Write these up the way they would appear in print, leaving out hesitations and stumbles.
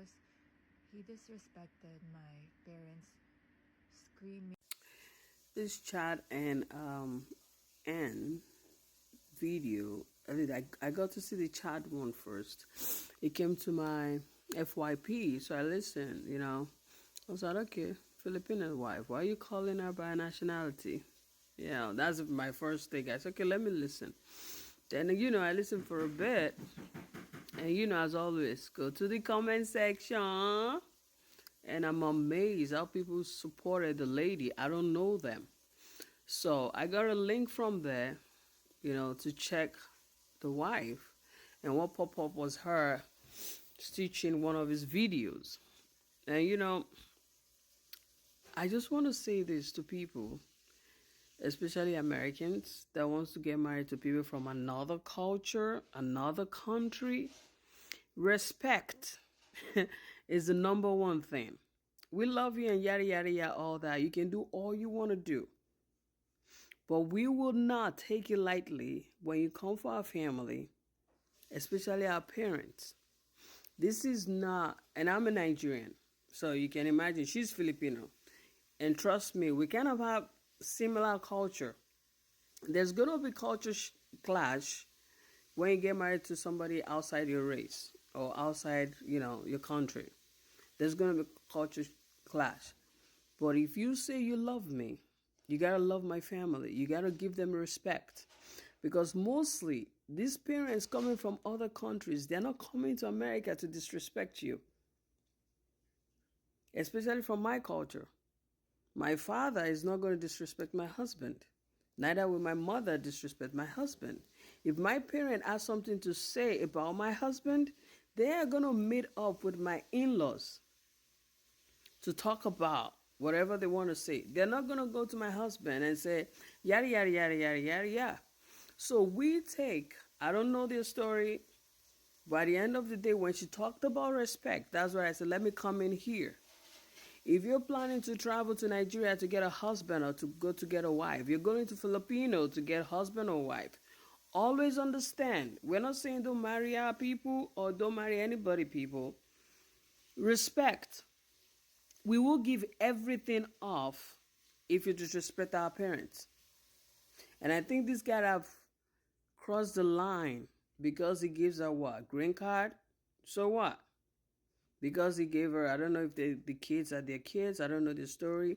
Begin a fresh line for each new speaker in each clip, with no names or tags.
because he disrespected my parents, screaming.
This Chad and Ann video, I got to see the Chad one first. It came to my FYP, so I listened, I was like, okay, Filipino wife, why are you calling her by nationality? Yeah, that's my first thing. I said, okay, let me listen. Then, I listened for a bit. And, as always, go to the comment section. And I'm amazed how people supported the lady. I don't know them. So I got a link from there, to check the wife. And what popped up was her stitching one of his videos. And, I just want to say this to people, especially Americans that wants to get married to people from another culture, another country. Respect is the number one thing. We love you and yada, yada, yada, all that. You can do all you want to do. But we will not take it lightly when you come for our family, especially our parents. This is not, and I'm a Nigerian, so you can imagine she's Filipino. And trust me, we kind of have similar culture. There's going to be culture clash when you get married to somebody outside your race or outside, your country. There's going to be culture clash. But if you say you love me, you got to love my family. You got to give them respect. Because mostly, these parents coming from other countries, they're not coming to America to disrespect you. Especially from my culture. My father is not going to disrespect my husband. Neither will my mother disrespect my husband. If my parent has something to say about my husband, they are going to meet up with my in-laws to talk about whatever they want to say. They're not going to go to my husband and say, yada, yada, yada, yada, yada, yada. So I don't know their story, but at the end of the day, when she talked about respect, that's why I said, let me come in here. If you're planning to travel to Nigeria to get a husband or to go to get a wife, you're going to Filipino to get a husband or wife, always understand, we're not saying don't marry our people or don't marry anybody, people. Respect. We will give everything off if you disrespect our parents. And I think this guy have crossed the line because he gives her what? Green card? So what? Because he gave her, I don't know if the kids are their kids, I don't know the story.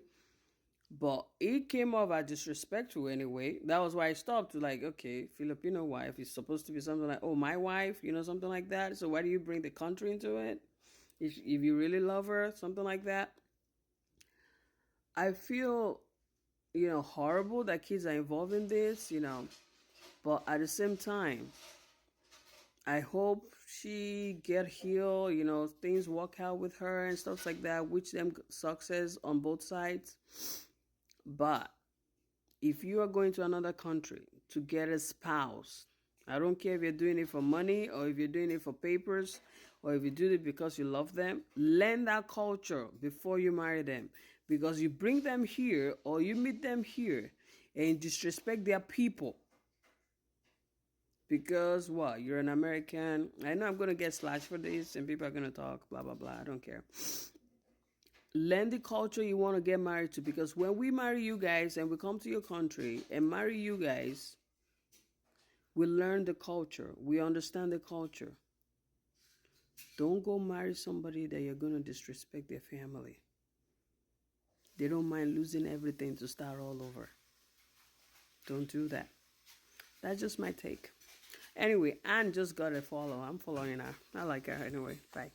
But it came off as disrespectful anyway. That was why I stopped to okay, Filipino wife is supposed to be something like, oh, my wife, something like that. So why do you bring the country into it? If you really love her, something like that. I feel, horrible that kids are involved in this, but at the same time, I hope she get healed, things work out with her and stuff like that, wish them success on both sides. But if you are going to another country to get a spouse, I don't care if you're doing it for money or if you're doing it for papers or if you do it because you love them, learn that culture before you marry them. Because you bring them here or you meet them here and disrespect their people. Because what? You're an American. I know I'm going to get slashed for this and people are going to talk, blah, blah, blah. I don't care. Learn the culture you want to get married to. Because when we marry you guys and we come to your country and marry you guys, we learn the culture. We understand the culture. Don't go marry somebody that you're going to disrespect their family. They don't mind losing everything to start all over. Don't do that. That's just my take. Anyway, Anne just got a follow. I'm following her. I like her anyway. Bye.